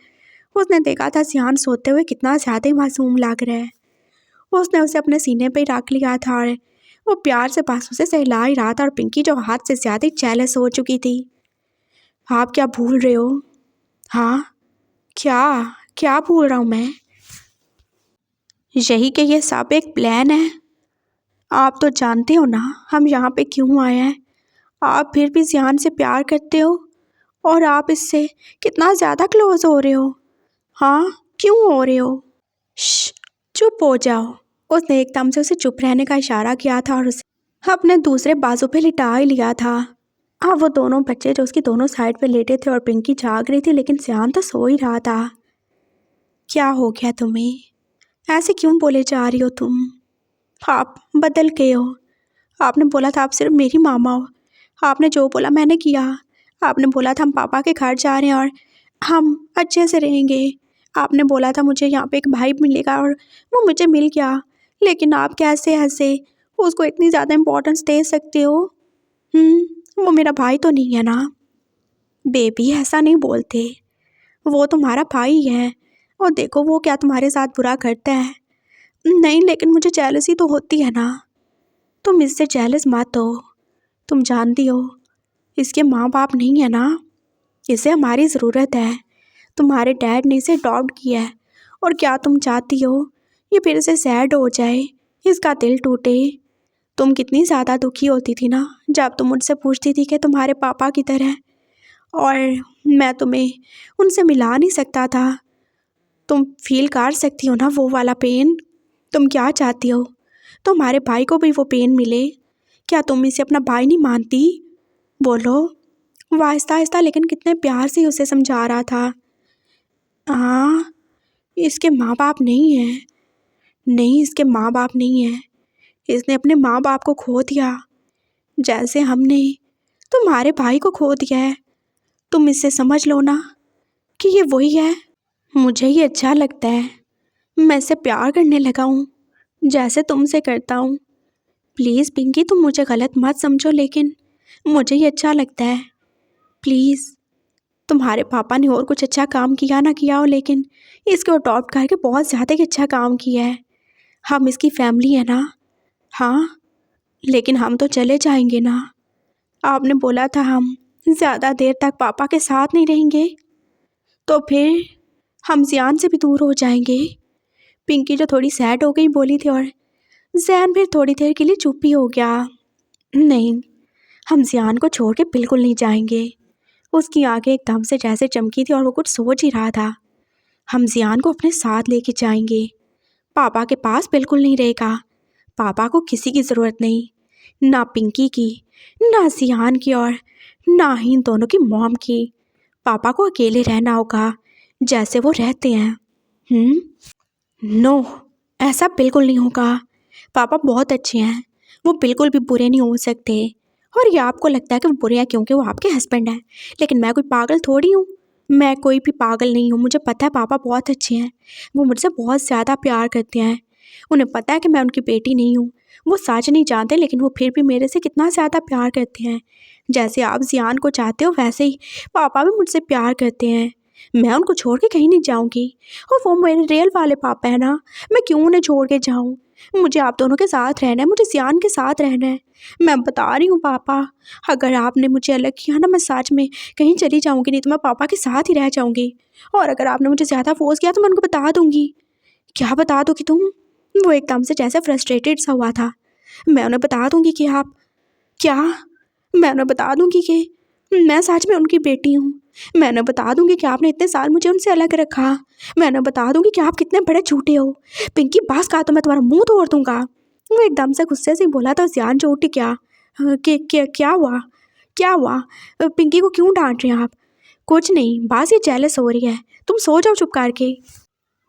उसने देखा था ज़ियान सोते हुए कितना ज़्यादा ही मासूम लग रहा है। उसने उसे अपने सीने पे ही रख लिया था, और वो प्यार से बस उसे सहला ही रहा था। और पिंकी जो हाथ से ज़्यादा ही जेलस हो चुकी थी। आप क्या भूल रहे हो? हाँ, क्या क्या भूल रहा हूँ मैं? यही कि ये सब एक प्लान है। आप तो जानते हो ना हम यहाँ पे क्यों आए हैं। आप फिर भी ज़ियान से प्यार करते हो, और आप इससे कितना ज़्यादा क्लोज हो रहे हो। हाँ, क्यों हो रहे हो? श्श, चुप हो जाओ। उसने एकदम से उसे चुप रहने का इशारा किया था और उसे अपने दूसरे बाजू पे लिटा ही लिया था। अब वो दोनों बच्चे जो उसकी दोनों साइड पे लेटे थे और पिंकी जाग रही थी, लेकिन ज़ियान तो सो ही रहा था। क्या हो गया तुम्हें? ऐसे क्यों बोले जा रही हो तुम? आप बदल गए हो। आपने बोला था आप सिर्फ मेरी मामा हो। आपने जो बोला मैंने किया। आपने बोला था हम पापा के घर जा रहे हैं और हम अच्छे से रहेंगे। आपने बोला था मुझे यहाँ पे एक भाई मिलेगा और वो मुझे मिल गया। लेकिन आप कैसे ऐसे उसको इतनी ज़्यादा इम्पोर्टेंस दे सकते हो? वो मेरा भाई तो नहीं है ना? बेबी ऐसा नहीं बोलते। वो तुम्हारा भाई है और देखो वो क्या तुम्हारे साथ बुरा करता है। नहीं, लेकिन मुझे जेलसी तो होती है ना। तुम इससे जेलस मत हो। तुम जानती हो इसके माँ बाप नहीं है ना, इसे हमारी ज़रूरत है। तुम्हारे डैड ने इसे अडॉप्ट किया है और क्या तुम चाहती हो ये फिर से सैड हो जाए, इसका दिल टूटे? तुम कितनी ज़्यादा दुखी होती थी ना जब तुम मुझसे पूछती थी कि तुम्हारे पापा की तरह, और मैं तुम्हें उनसे मिला नहीं सकता था। तुम फील कर सकती हो ना वो वाला पेन। तुम क्या चाहती हो? तुम्हारे भाई को भी वो पेन मिले। क्या तुम इसे अपना भाई नहीं मानती? बोलो। वो आहिस्ता आहिस्ता लेकिन कितने प्यार से उसे समझा रहा था। हाँ, इसके माँ बाप नहीं है। नहीं, इसके माँ बाप नहीं है। इसने अपने माँ बाप को खो दिया जैसे हमने तुम्हारे भाई को खो दिया है। तुम इससे समझ लो ना कि ये वही है। मुझे ये अच्छा लगता है। मैं इससे प्यार करने लगा हूँ जैसे तुमसे करता हूँ। प्लीज़ पिंकी, तुम मुझे गलत मत समझो, लेकिन मुझे ये अच्छा लगता है। प्लीज़। तुम्हारे पापा ने और कुछ अच्छा काम किया ना किया हो, लेकिन इसको अडॉप्ट करके बहुत ज़्यादा ही अच्छा काम किया है। हम इसकी फैमिली है ना। हाँ, लेकिन हम तो चले जाएंगे ना। आपने बोला था हम ज़्यादा देर तक पापा के साथ नहीं रहेंगे, तो फिर हम ज़ियान से भी दूर हो जाएंगे। पिंकी जो थोड़ी सैड हो गई बोली थी और ज़ैन फिर थोड़ी देर के लिए चुप ही हो गया। नहीं, हम ज़ियान को छोड़ के बिल्कुल नहीं जाएंगे। उसकी आंखें एकदम से जैसे चमकी थी और वो कुछ सोच ही रहा था। हम ज़ियान को अपने साथ लेके जाएंगे। पापा के पास बिल्कुल नहीं रहेगा। पापा को किसी की ज़रूरत नहीं, ना पिंकी की, ना ज़ियान की और ना ही इन दोनों की मॉम की। पापा को अकेले रहना होगा जैसे वो रहते हैं। नो, ऐसा बिल्कुल नहीं होगा। पापा बहुत अच्छे हैं, वो बिल्कुल भी बुरे नहीं हो सकते। और ये आपको लगता है कि वो बुरे हैं क्योंकि वो आपके हस्बैंड हैं, लेकिन मैं कोई पागल थोड़ी हूँ। मैं कोई भी पागल नहीं हूँ। मुझे पता है पापा बहुत अच्छे हैं। वो मुझसे बहुत ज़्यादा प्यार करते हैं। उन्हें पता है कि मैं उनकी बेटी नहीं हूँ। वो सच नहीं जानते, लेकिन वो फिर भी मेरे से कितना ज़्यादा प्यार करते हैं। जैसे आप ज़ियान को चाहते हो वैसे ही पापा भी मुझसे प्यार करते हैं। मैं उनको छोड़ के कहीं नहीं जाऊँगी और वो मेरे रियल वाले पापा है ना। मैं क्यों उन्हें छोड़ के जाऊँ? मुझे आप दोनों के साथ रहना है, मुझे ज़ियान के साथ रहना है। मैं बता रही हूँ पापा, अगर आपने मुझे अलग किया ना, मैं सच में कहीं चली जाऊँगी, नहीं तो मैं पापा के साथ ही रह जाऊँगी। और अगर आपने मुझे ज़्यादा फोर्स किया तो मैं उनको बता दूँगी। क्या बता दोगी तुम? वो एकदम से जैसे फ्रस्ट्रेटेड सा हुआ था। मैं उन्हें बता दूँगी कि आप क्या? मैं उन्हें बता दूँगी कि मैं सच में उनकी बेटी हूँ। मैं उन्हें बता दूँगी कि आपने इतने साल मुझे उनसे अलग रखा। मैं उन्हें बता दूँगी कि आप कितने बड़े झूठे हो। पिंकी बस कहा तो मैं तुम्हारा मुंह तोड़ दूँगा। वो एकदम से गुस्से से बोला था। ज़ियान जो उठी, क्या क्या हुआ? क्या हुआ? पिंकी को क्यों डांट रहे हैं आप? कुछ नहीं, बस ये जेलस हो रही है। तुम सो जाओ चुप करके।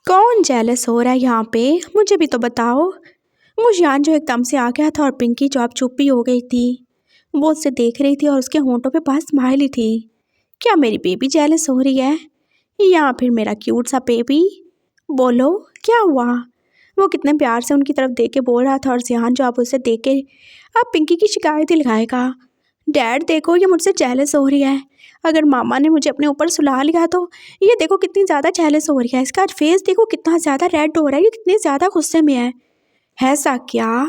कौन जेलस हो रहा है यहाँ पे? मुझे भी तो बताओ। वो ज़ियान जो एकदम से आ गया था और पिंकी जो अब चुप ही हो गई थी, वो उससे देख रही थी और उसके होंठों पे बस स्माइल ही थी। क्या मेरी बेबी जेलस हो रही है या फिर मेरा क्यूट सा बेबी? बोलो, क्या हुआ? वो कितने प्यार से उनकी तरफ देख के बोल रहा था और ज़ियान जो अब उसे देख के अब पिंकी की शिकायत ही लगाएगा। डैड देखो, ये मुझसे जेलस हो रही है। अगर मामा ने मुझे अपने ऊपर सुला लिया तो ये देखो कितनी ज़्यादा जेलस हो रही है। इसका फेस देखो कितना ज़्यादा रेड हो रहा है, ये कितनी ज़्यादा गुस्से में है। ऐसा क्या?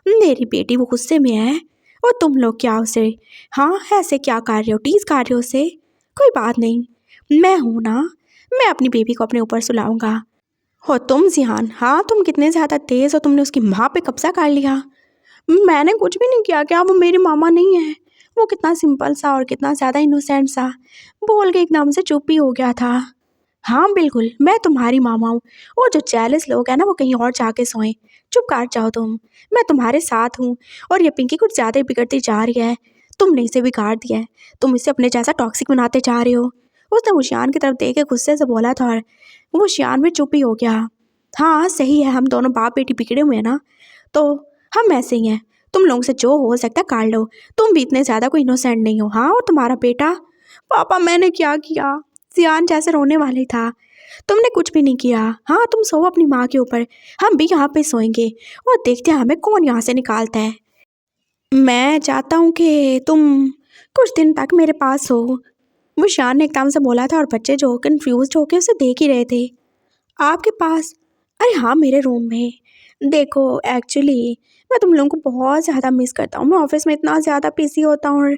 मेरी बेटी वो गुस्से में है और तुम लोग क्या उसे हाँ ऐसे क्या कर रहे हो? टीज कर रहे हो उसे? कोई बात नहीं, मैं हूँ ना, मैं अपनी बेबी को अपने ऊपर सुलाऊंगा। हो तुम ज़ियान, हाँ तुम कितने ज़्यादा तेज़ हो। तुमने उसकी माँ पे कब्जा कर लिया। मैंने कुछ भी नहीं किया। क्या वो मेरी मामा नहीं है? वो कितना सिंपल सा और कितना ज़्यादा इनोसेंट सा बोल के एकदम से चुप ही हो गया था। हाँ बिल्कुल, मैं तुम्हारी मामा हूँ। और जो जेलस लोग हैं ना, वो कहीं और जाके सोएं। चुप कर जाओ तुम। मैं तुम्हारे साथ हूँ। और ये पिंकी कुछ ज़्यादा ही बिगड़ती जा रही है। तुमने इसे बिगाड़ दिया है। तुम इसे अपने जैसा टॉक्सिक बनाते जा रहे हो। उसने मुशियान की तरफ देख के गुस्से से बोला था और मुशियान भी चुप ही हो गया। हाँ सही है, हम दोनों बाप बेटी बिगड़े हुए हैं ना, तो हम ऐसे ही हैं। तुम लोगों से जो हो सकता है कर लो। तुम भी इतने ज़्यादा कोई इनोसेंट नहीं हो। हाँ, और तुम्हारा बेटा। पापा मैंने क्या किया? जियान जैसे रोने वाले था। तुमने कुछ भी नहीं किया। हाँ, तुम सो अपनी माँ के ऊपर। हम भी यहाँ पे सोएंगे और देखते हैं हमें कौन यहाँ से निकालता है। मैं चाहता हूँ कि तुम कुछ दिन तक मेरे पास हो। वो शान ने एकदम से बोला था और बच्चे जो कंफ्यूज होके उसे देख ही रहे थे। आपके पास? अरे हाँ, मेरे रूम में। देखो एक्चुअली मैं तुम लोगों को बहुत ज़्यादा मिस करता हूँ। मैं ऑफिस में इतना ज़्यादा बिजी होता हूँ और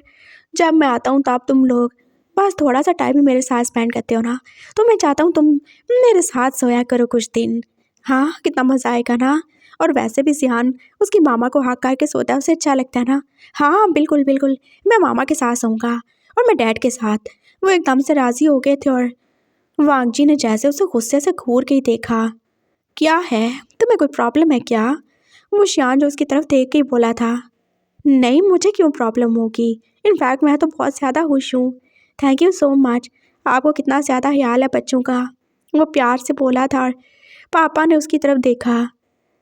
जब मैं आता हूँ तब तुम लोग बस थोड़ा सा टाइम ही मेरे साथ स्पेंड करते हो ना। तो मैं चाहता हूँ तुम मेरे साथ सोया करो कुछ दिन। हाँ, कितना मज़ा आएगा ना। और वैसे भी सियान उसकी मामा को हाथ करके सोता है, उसे अच्छा लगता है ना। हाँ बिल्कुल बिल्कुल, मैं मामा के साथ सोऊंगा और मैं डैड के साथ। वो एकदम से राज़ी हो गए थे और वांग जी ने जैसे उसे गुस्से से घूर के ही देखा। क्या है, तुम्हें कोई प्रॉब्लम है क्या? वो शियान जो उसकी तरफ देख के ही बोला था। नहीं, मुझे क्यों प्रॉब्लम होगी। इनफैक्ट मैं तो बहुत ज़्यादा खुश हूँ। Thank you so much. आपको कितना ज़्यादा ख्याल है बच्चों का। वो प्यार से बोला था और पापा ने उसकी तरफ देखा।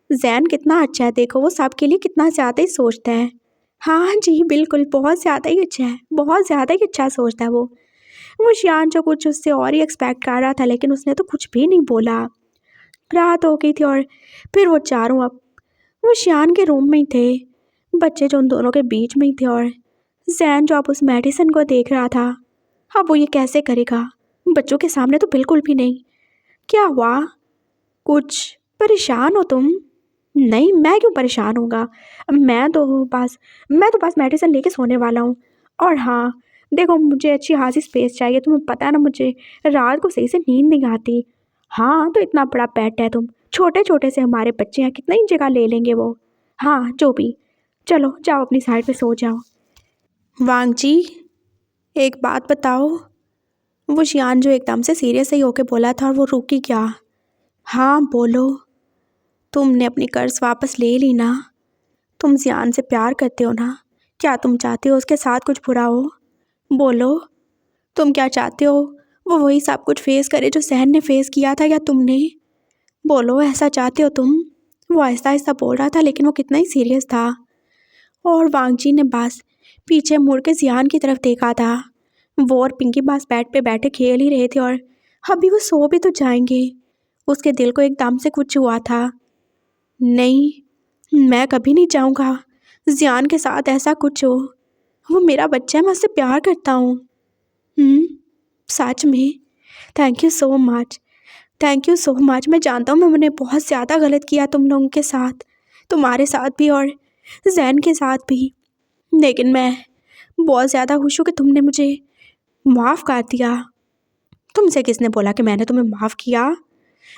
जैन कितना अच्छा है, देखो वो सबके लिए कितना ज़्यादा ही सोचता है। हाँ जी बिल्कुल, बहुत ज़्यादा ही अच्छा है, बहुत ज़्यादा ही अच्छा सोचता है वो शियान जो कुछ उससे और ही एक्सपेक्ट कर रहा था, लेकिन उसने तो कुछ भी नहीं बोला। रात हो गई थी और फिर वो चारों अब वो शियान के रूम में ही थे। बच्चे जो उन दोनों के बीच में ही थे और जैन जो अब उस मेडिसिन को देख रहा था। अब वो ये कैसे करेगा? बच्चों के सामने तो बिल्कुल भी नहीं। क्या हुआ? कुछ परेशान हो तुम? नहीं, मैं क्यों परेशान होऊंगा। मैं तो बस मेडिसिन लेके सोने वाला हूँ। और हाँ, देखो मुझे अच्छी खासी स्पेस चाहिए। तुम्हें पता है ना, मुझे रात को सही से नींद नहीं आती। हाँ, तो इतना बड़ा पेट है तुम। छोटे छोटे से हमारे बच्चे हैं, कितना ही जगह ले लेंगे वो। हाँ, जो भी। चलो जाओ अपनी साइड पे सो जाओ। वांग जी, एक बात बताओ। वो शियान जो एकदम से सीरियस ही होके बोला था और वो रुकी क्या। हाँ बोलो। तुमने अपनी कर्ज वापस ले ली ना? तुम जियान से प्यार करते हो ना? क्या तुम चाहते हो उसके साथ कुछ बुरा हो? बोलो, तुम क्या चाहते हो? वो वही सब कुछ फेस करे जो सहन ने फेस किया था, या तुमने? बोलो, ऐसा चाहते हो तुम? वो आहिस्ता आहिस्ता बोल रहा था, लेकिन वो कितना ही सीरियस था। और वांग जी ने बस पीछे मुड़ के जियान की तरफ देखा था। वो और पिंकी बस बेड पे बैठे खेल ही रहे थे और अभी वो सो भी तो जाएंगे। उसके दिल को एकदम से कुछ हुआ था। नहीं, मैं कभी नहीं चाहूँगा जियान के साथ ऐसा कुछ हो। वो मेरा बच्चा है, मैं उससे प्यार करता हूँ। सच में? Thank you so much. Thank you so much. मैं जानता हूँ मैंने बहुत ज़्यादा गलत किया तुम लोगों के साथ, तुम्हारे साथ भी और जैन के साथ भी। लेकिन मैं बहुत ज़्यादा खुश हूँ कि तुमने मुझे माफ़ कर दिया। तुमसे किसने बोला कि मैंने तुम्हें माफ़ किया?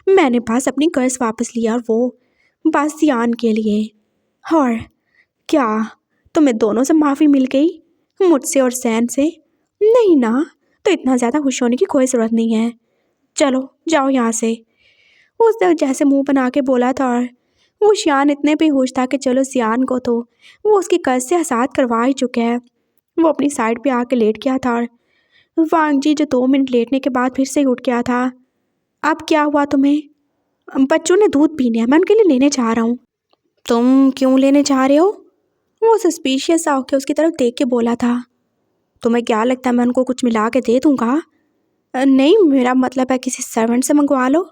मैंने बस अपनी कर्ज वापस लिया, और वो बस जियान के लिए। और क्या तुम्हें दोनों से माफ़ी मिल गई, मुझसे और सैन से? नहीं ना, तो इतना ज़्यादा खुश होने की कोई ज़रूरत नहीं है। चलो जाओ यहाँ से। उसने जैसे मुंह बना के बोला था और वो शियान इतने भी खुश था कि चलो सियान को तो वो उसकी कर्ज से आज़ाद करवा ही चुके हैं। वो अपनी साइड पे आके लेट गया था और वांग जी जो 2 मिनट लेटने के बाद फिर से उठ गया था। अब क्या हुआ तुम्हें? बच्चों ने दूध पीने हैं, मैं उनके लिए लेने जा रहा हूँ। तुम क्यों लेने जा रहे हो? वो सस्पिशियस सा होकर उसकी तरफ देख के बोला था। तुम्हें क्या लगता है मैं उनको कुछ मिला के दे दूँगा? नहीं, मेरा मतलब है किसी सर्वेंट से मंगवा लो।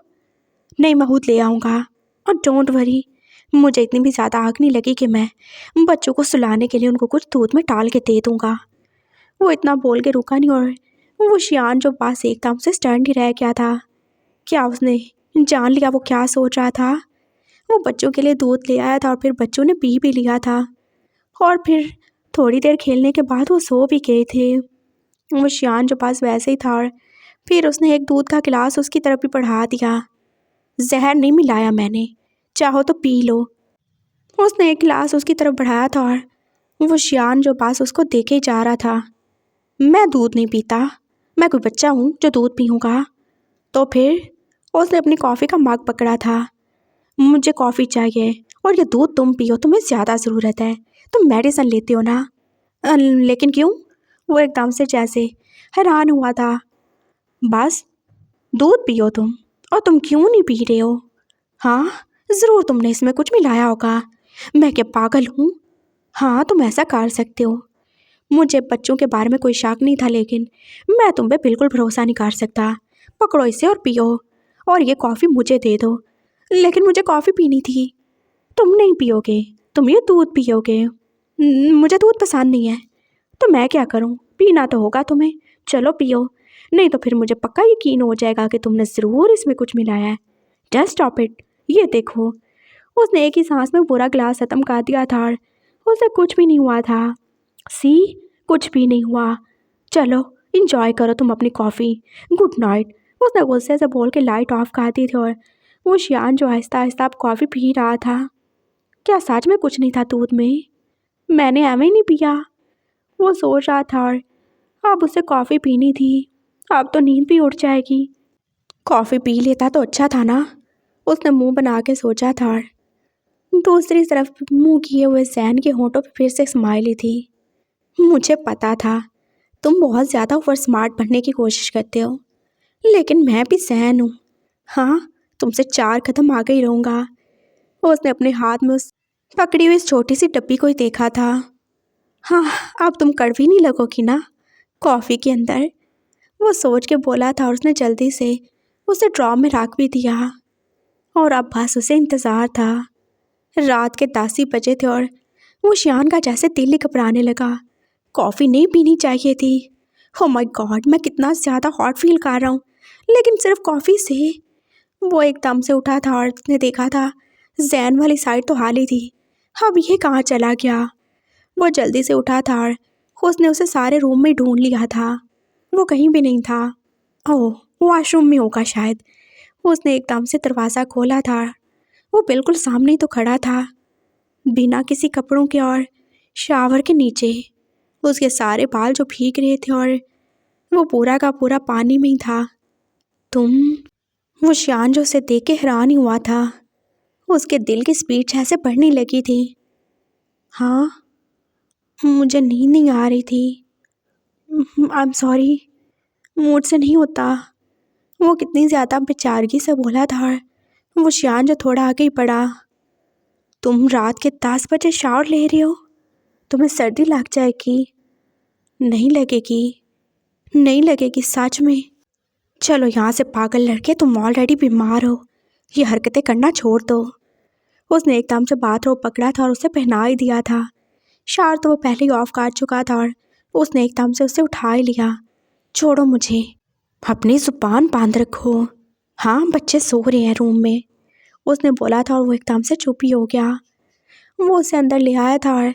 नहीं, मैं खुद ले आऊँगा। और डोंट वरी, मुझे इतनी भी ज़्यादा आग नहीं लगी कि मैं बच्चों को सुलाने के लिए उनको कुछ दूध में डाल के दे दूँगा। वो इतना बोल के रुका नहीं और वो शियान जो पास एकदम से स्टैंड ही रह गया था। क्या उसने जान लिया वो क्या सोच रहा था? वो बच्चों के लिए दूध ले आया था और फिर बच्चों ने पी भी लिया था और फिर थोड़ी देर खेलने के बाद वो सो भी गए थे। वो शियान जो पास वैसे ही था और फिर उसने एक दूध का गिलास उसकी तरफ भी बढ़ा दिया। जहर नहीं मिलाया मैंने, चाहो तो पी लो। उसने एक गिलास उसकी तरफ बढ़ाया था और वो शियान जो पास उसको देखे जा रहा था। मैं दूध नहीं पीता, मैं कोई बच्चा हूँ जो दूध पीऊँगा? तो फिर उसने अपनी कॉफ़ी का मग पकड़ा था। मुझे कॉफ़ी चाहिए और ये दूध तुम पियो, तुम्हें ज़्यादा ज़रूरत है, तुम मेडिसिन लेती हो ना। लेकिन क्यों? वो एकदम से जैसे हैरान हुआ था। बस दूध पियो तुम, और तुम क्यों नहीं पी रहे हो? हाँ, ज़रूर तुमने इसमें कुछ मिलाया होगा। मैं क्या पागल हूँ? हाँ, तुम ऐसा कर सकते हो। मुझे बच्चों के बारे में कोई शक नहीं था, लेकिन मैं तुम पे बिल्कुल भरोसा नहीं कर सकता। पकड़ो इसे और पियो, और ये कॉफ़ी मुझे दे दो। लेकिन मुझे कॉफ़ी पीनी थी। तुम नहीं पियोगे, तुम ये दूध पियोगे। मुझे दूध पसंद नहीं है। तो मैं क्या करूं? पीना तो होगा तुम्हें। चलो पियो, नहीं तो फिर मुझे पक्का यकीन हो जाएगा कि तुमने ज़रूर इसमें कुछ मिलाया है। Just stop it. ये देखो। उसने एक ही सांस में पूरा गिलास ख़त्म कर दिया था और उसे कुछ भी नहीं हुआ था। सी, कुछ भी नहीं हुआ। चलो इंजॉय करो तुम अपनी कॉफ़ी। Good night. उसने गुस्से से बोल के लाइट ऑफ कर दी थी, और वो शियान जो आहिस्ता आहिस्ता अब कॉफ़ी पी रहा था। क्या सच में कुछ नहीं था दूध में? मैंने एवं ही नहीं पिया, वो सोच रहा था। और अब उसे कॉफ़ी पीनी थी। अब तो नींद भी उड़ जाएगी। कॉफ़ी पी लेता तो अच्छा था ना, उसने मुंह बना के सोचा था। और दूसरी तरफ मुंह किए हुए जैन के होंठों पे फिर से स्माइली थी। मुझे पता था तुम बहुत ज़्यादा ओवर स्मार्ट बनने की कोशिश करते हो, लेकिन मैं भी जैन हूँ। हाँ, तुमसे 4 कदम आगे ही रहूँगा। उसने अपने हाथ में उस पकड़ी हुई इस छोटी सी डब्बी को ही देखा था। हाँ, अब तुम कड़वी नहीं लगोगी ना कॉफ़ी के अंदर, वो सोच के बोला था। और उसने जल्दी से उसे ड्रॉ में रख भी दिया। और अब बस उसे इंतज़ार था। रात के 10 ही बजे थे, और वो शियान का जैसे दिल ही घबराने लगा। कॉफ़ी नहीं पीनी चाहिए थी। ओ माय गॉड, मैं कितना ज़्यादा हॉट फील कर रहा हूँ, लेकिन सिर्फ कॉफ़ी से। वो एकदम से उठा था और उसने देखा था जैन वाली साइड तो खाली थी। अब ये कहाँ चला गया? वो जल्दी से उठा था और उसने उसे सारे रूम में ढूंढ लिया था। वो कहीं भी नहीं था। ओह, वॉशरूम में होगा शायद। उसने एकदम से दरवाज़ा खोला था। वो बिल्कुल सामने ही तो खड़ा था, बिना किसी कपड़ों के और शावर के नीचे। उसके सारे बाल जो भीग रहे थे, और वो पूरा का पूरा पानी में ही था। तुम? वो शियान जो उसे देख के हैरान ही हुआ था। उसके दिल की स्पीड जैसे बढ़ने लगी थी। हाँ, मुझे नींद नहीं आ रही थी। आई एम सॉरी, मुझसे नहीं होता। वो कितनी ज़्यादा बेचारगी से बोला था। वो शियान जो थोड़ा आगे ही पड़ा। तुम रात के 10 बजे शावर ले रही हो? तुम्हें सर्दी लग जाएगी। नहीं लगेगी, नहीं लगेगी सच में। चलो यहाँ से पागल लड़के, तुम ऑलरेडी बीमार हो, ये हरकतें करना छोड़ दो। उसने एकदम से बाथरोब पकड़ा था और उसे पहना ही दिया था। शावर तो वो पहले ही ऑफ कर चुका था, और उसने एकदम से उसे उठा ही लिया। छोड़ो मुझे, अपनी जुबान बांध रखो। हाँ, बच्चे सो रहे हैं रूम में, उसने बोला था। और वो एकदम से चुप ही हो गया। वो उसे अंदर ले आया था, और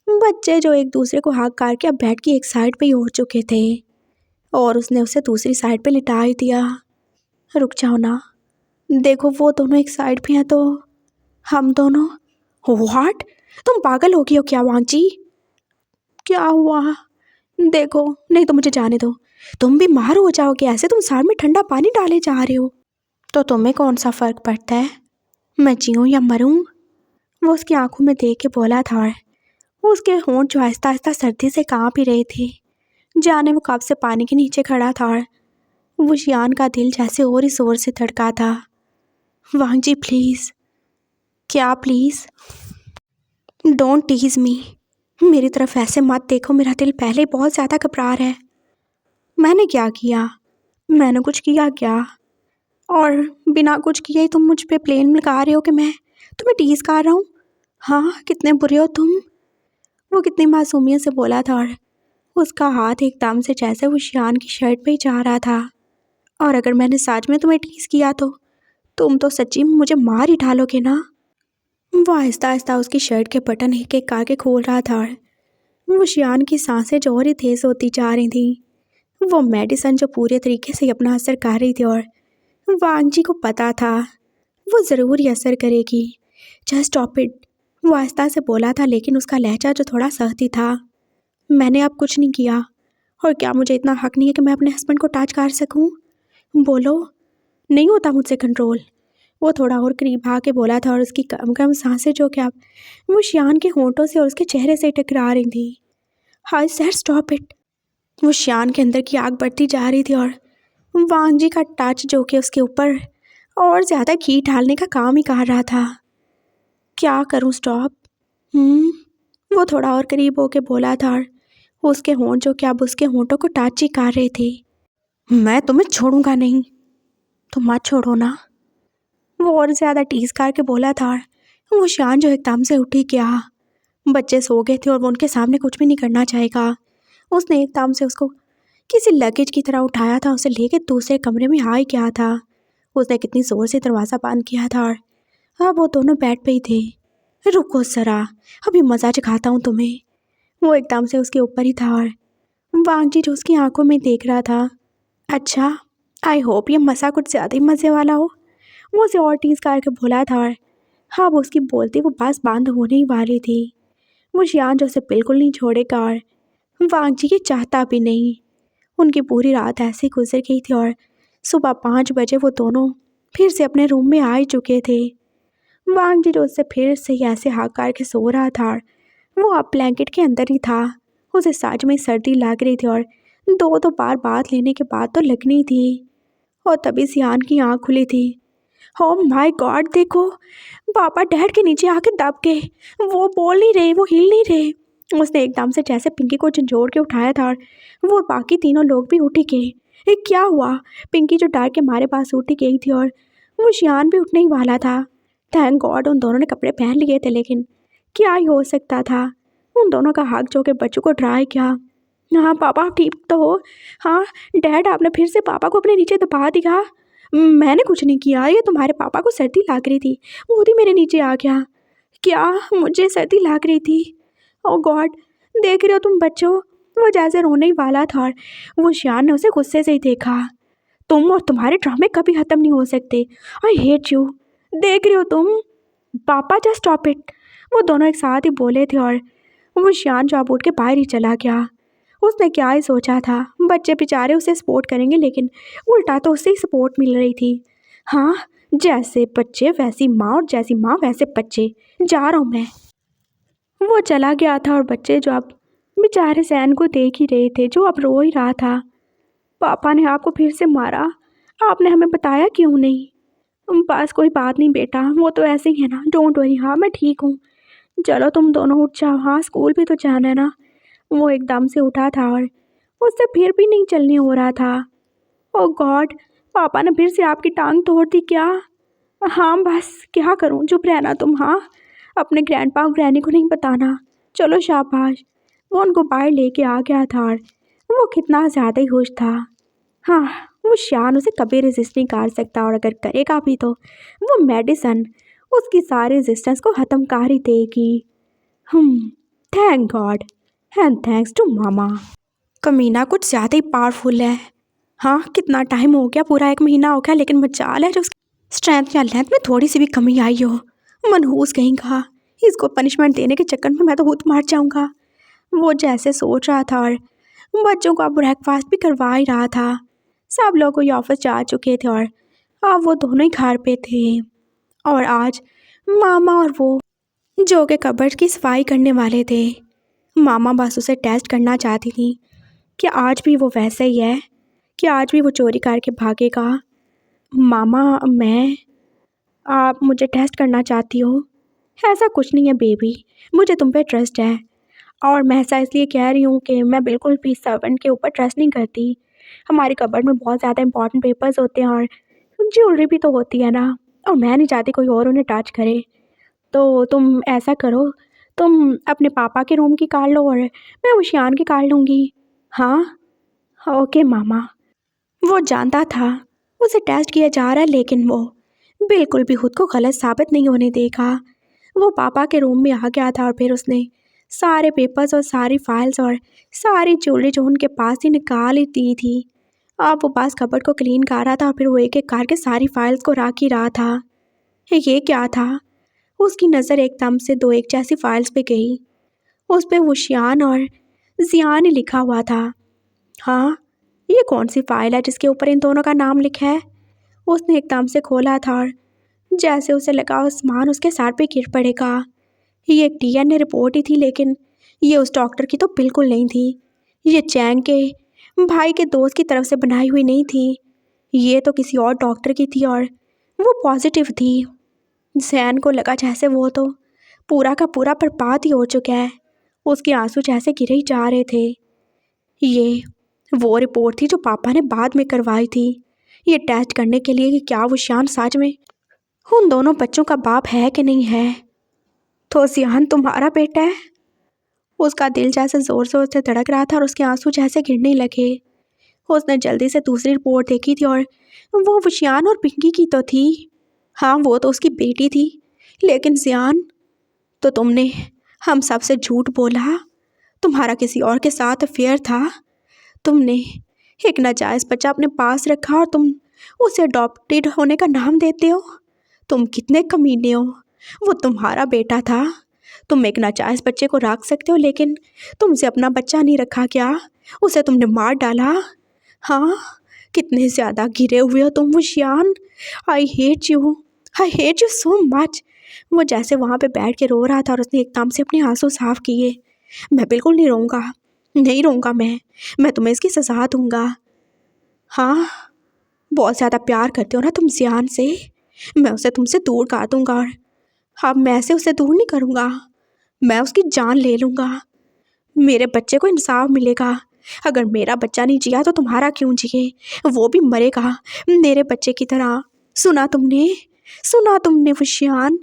बच्चे जो एक दूसरे को हाथ करके अब बेड की एक साइड पे ही उड़ चुके थे, और उसने उसे दूसरी साइड पे लिटा ही दिया। रुक जाओ ना, देखो वो दोनों एक साइड पे हैं, तो हम दोनों। व्हाट? तुम पागल हो गई हो क्या वांची? क्या हुआ? देखो, नहीं तो मुझे जाने दो, तुम बीमार हो जाओगे ऐसे। तुम सर में ठंडा पानी डाले जा रहे हो। तो तुम्हें कौन सा फ़र्क पड़ता है, मैं जीऊँ या मरूँ? वो उसकी आंखों में देख के बोला था। और उसके होंठ जो आहिस्ता आहिस्ता सर्दी से काँप ही रहे थे, जाने वो कब से पानी के नीचे खड़ा था। और वो शियान का दिल जैसे और ही जोर से धड़का था। Wangji please. क्या प्लीज़? Don't tease me. मेरी तरफ ऐसे मत देखो, मेरा दिल पहले ही बहुत ज़्यादा घबरा रहा है। मैंने क्या किया? मैंने कुछ किया क्या? और बिना कुछ किए ही तुम मुझ पे प्लेन लगा रहे हो कि मैं तुम्हें टीज कर रहा हूँ? हाँ, कितने बुरे हो तुम। वो कितनी मासूमियत से बोला था। और उसका हाथ एकदम से जैसे वो शियान की शर्ट पे ही जा रहा था। और अगर मैंने सच में तुम्हें टीज किया तो तुम तो सच्ची में मुझे मार ही डालोगे ना। वो आहिस्ता आहिस्ता उसकी शर्ट के बटन एक एक करके खोल रहा था। और वो शियान की सांसें जो और ही तेज होती जा रही थी। वो मेडिसिन जो पूरे तरीके से अपना असर कर रही थी, और वांग जी को पता था वो ज़रूर ही असर करेगी। जस्ट स्टॉप इट, वो आहिस्ता से बोला था, लेकिन उसका लहजा जो थोड़ा सख्त ही था। मैंने अब कुछ नहीं किया, और क्या मुझे इतना हक नहीं है कि मैं अपने हस्बैंड को टच कर सकूं? बोलो। नहीं होता मुझसे कंट्रोल। वो थोड़ा और करीब आके बोला था और उसकी कम कम सांसें जो कि अब वो शियान के होंठों से और उसके चेहरे से टकरा रही थी। Hi sir stop it. वो शियान के अंदर की आग बढ़ती जा रही थी और वांग जी का टच जो कि उसके ऊपर और ज़्यादा घी डालने का काम ही कर रहा था। क्या करूं स्टॉप? वो थोड़ा और करीब होके बोला था और उसके होंठ जो कि अब उसके होंठों को टच ही कर रहे थे। मैं तुम्हें छोड़ूंगा नहीं, तुम मत छोड़ो ना। वो और ज़्यादा टीस करके बोला था और वो शियान जो एकदम से उठी, क्या बच्चे सो गए थे और वो उनके सामने कुछ भी नहीं करना चाहेगा। उसने एकदम से उसको किसी लगेज की तरह उठाया था, उसे लेके दूसरे कमरे में आ ही गया था। उसने कितनी ज़ोर से दरवाज़ा बंद किया था और अब वो दोनों बेड पे ही थे। रुको ज़रा, अभी मज़ा चखाता हूँ तुम्हें। वो एकदम से उसके ऊपर ही था और वांग जी जो उसकी आंखों में देख रहा था। अच्छा, आई होप ये मज़ा कुछ ज़्यादा ही मज़े वाला हो। वो उसे और टीज करके बोला था और हाँ, वो उसकी बोलती वो बस बंद होने ही वाली थी। वो शियान जो उसे बिल्कुल नहीं छोड़ेगा और वांग जी ये चाहता भी नहीं। उनकी पूरी रात ऐसे गुजर गई थी और सुबह 5 बजे वो दोनों फिर से अपने रूम में आ ही चुके थे। वांग जी उससे फिर से ही ऐसे हाथ करके सो रहा था और वो अब ब्लैंकेट के अंदर ही था। उसे सच में सर्दी लग रही थी और दो बार बात लेने के बाद तो लगनी थी। और तभी सियान की आँख खुली थी। ओ माय गॉड, देखो पापा डैड के नीचे आके दब गए। वो बोल नहीं रहे, वो हिल नहीं रहे। उसने एकदम से जैसे पिंकी को झंझोड़ के उठाया था और वो बाकी तीनों लोग भी उठ ही गए। क्या हुआ? पिंकी जो डर के मारे पास उठ ही गई थी और वो शियान भी उठने ही वाला था। थैंक गॉड उन दोनों ने कपड़े पहन लिए थे, लेकिन क्या ही हो सकता था। उन दोनों का हक जो के बच्चों को डराए क्या। हाँ पापा आप ठीक तो हो? हाँ डैड, आपने फिर से पापा को अपने नीचे दबा दिया। मैंने कुछ नहीं किया, ये तुम्हारे पापा को सर्दी लग रही थी, वो भी मेरे नीचे आ गया। क्या? मुझे सर्दी लग रही थी? ओ गॉड, देख रहे हो तुम बच्चों? वो जैसे रोने ही वाला था और वो शियान ने उसे गुस्से से ही देखा। तुम और तुम्हारे ड्रामे कभी ख़त्म नहीं हो सकते। आई हेट यू। देख रहे हो तुम? पापा जस्ट स्टॉप इट। वो दोनों एक साथ ही बोले थे और वो शियान जॉब उठ के बाहर ही चला गया। उसने क्या ही सोचा था, बच्चे बेचारे उसे सपोर्ट करेंगे, लेकिन उल्टा तो उसे ही सपोर्ट मिल रही थी। हाँ, जैसे बच्चे वैसी माँ और जैसी माँ वैसे बच्चे। जा रहा हूँ मैं। वो चला गया था और बच्चे जो अब बेचारे सैन को देख ही रहे थे, जो अब रो ही रहा था। पापा ने आपको फिर से मारा, आपने हमें बताया क्यों नहीं? बस कोई बात नहीं बेटा, वो तो ऐसे ही है ना, डोंट वरी। हाँ मैं ठीक हूँ। चलो तुम दोनों उठ जाओ, हाँ स्कूल भी तो जाना है ना। वो एकदम से उठा था और उससे फिर भी नहीं चलने हो रहा था। ओह गॉड, पापा ने फिर से आपकी टांग तोड़ दी क्या? हाँ बस क्या करूँ, चुप रहना तुम। हाँ, अपने ग्रैंडपा और ग्रैनी को नहीं बताना। चलो शाबाश। वो उनको बाहर लेके आ गया था और वो कितना ज़्यादा ही खुश था। हाँ, वो शियान उसे कभी रेजिस्ट नहीं कर सकता और अगर करेगा भी तो वो मेडिसन उसकी सारी रेजिस्टेंस को ख़त्म कर ही देगी। Thank God and thanks to मामा। कमीना कुछ ज़्यादा ही पावरफुल है। हाँ, कितना टाइम हो गया, पूरा 1 महीना हो गया, लेकिन मजाल है जो स्ट्रेंथ या लेंथ में थोड़ी सी भी कमी आई हो। मनहूस कहेगा, इसको पनिशमेंट देने के चक्कर में मैं तो खुद मार जाऊंगा। वो जैसे सोच रहा था और बच्चों को अब ब्रेकफास्ट भी करवा ही रहा था। सब लोग कोई ऑफिस जा चुके थे और अब वो दोनों ही घर पे थे। और आज मामा और वो जो के कबर्ड की सफाई करने वाले थे। मामा बस उसे टेस्ट करना चाहती थी कि आज भी वो वैसा ही है, कि आज भी वो चोरी करके भागेगा। मामा, आप मुझे टेस्ट करना चाहती हो? ऐसा कुछ नहीं है बेबी, मुझे तुम पे ट्रस्ट है। और मैं ऐसा इसलिए कह रही हूँ कि मैं बिल्कुल भी सर्वेंट के ऊपर ट्रस्ट नहीं करती। हमारे कबर्ड में बहुत ज़्यादा इंपॉर्टेंट पेपर्स होते हैं और ज्वेलरी भी तो होती है ना, और मैं नहीं चाहती कोई और उन्हें टच करे। तो तुम ऐसा करो, तुम अपने पापा के रूम की कार लो और मैं उशियान की कार लूँगी। हाँ ओके मामा। वो जानता था उसे टेस्ट किया जा रहा है, लेकिन वो बिल्कुल भी खुद को गलत साबित नहीं होने देगा। वो पापा के रूम में आ गया था और फिर उसने सारे पेपर्स और सारी फाइल्स और सारी ज्वेलरी जो उनके पास ही निकाल ही दी थी। अब वो बस कबर्ड को क्लीन कर रहा था और फिर वो एक एक करके सारी फाइल्स को रख ही रहा था। ये क्या था? उसकी नज़र एकदम से 2 एक जैसी फाइल्स पे गई। उस पे वशियान और जियान ही लिखा हुआ था। हाँ, ये कौन सी फाइल है जिसके ऊपर इन दोनों का नाम लिखा है? उसने एकदम से खोला था और जैसे उसे लगा आसमान उसके सर पे गिर पड़ेगा। ये एक डीएनए रिपोर्ट ही थी, लेकिन ये उस डॉक्टर की तो बिल्कुल नहीं थी। ये चैंग के भाई के दोस्त की तरफ से बनाई हुई नहीं थी। ये तो किसी और डॉक्टर की थी और वो पॉजिटिव थी। जैन को लगा जैसे वो तो पूरा का पूरा बर्बाद ही हो चुका है। उसके आंसू जैसे गिरे ही जा रहे थे। ये वो रिपोर्ट थी जो पापा ने बाद में करवाई थी, ये टेस्ट करने के लिए कि क्या वो जियान सच में उन दोनों बच्चों का बाप है कि नहीं है। तो जियान तुम्हारा बेटा है? उसका दिल जैसे ज़ोर ज़ोर से धड़क रहा था और उसके आंसू जैसे गिरने लगे। उसने जल्दी से दूसरी रिपोर्ट देखी थी और वो जियान और पिंकी की तो थी। हाँ, वो तो उसकी बेटी थी, लेकिन जियान तो तुमने हम सबसे झूठ बोला। तुम्हारा किसी और के साथ अफेयर था। तुमने एक नाजायज़ बच्चा अपने पास रखा और तुम उसे अडॉप्टेड होने का नाम देते हो। तुम कितने कमीने हो। वो तुम्हारा बेटा था। तुम एक नाजायज़ बच्चे को रख सकते हो, लेकिन तुमसे अपना बच्चा नहीं रखा क्या? उसे तुमने मार डाला। हाँ, कितने ज़्यादा गिरे हुए हो तुम Jian. I hate you so much. वो जैसे वहाँ पे बैठ के रो रहा था और उसने एकदम से अपने आंसू साफ किए। मैं बिल्कुल नहीं रोऊंगा, नहीं रोऊंगा मैं तुम्हें इसकी सज़ा दूंगा। हाँ, बहुत ज़्यादा प्यार करते हो ना तुम जियान से। मैं उसे तुमसे दूर कर दूंगा और अब मैं से उसे दूर नहीं करूँगा। मैं उसकी जान ले लूँगा। मेरे बच्चे को इंसाफ मिलेगा। अगर मेरा बच्चा नहीं जिया तो तुम्हारा क्यों जिए? वो भी मरेगा मेरे बच्चे की तरह। सुना तुमने वो जियान?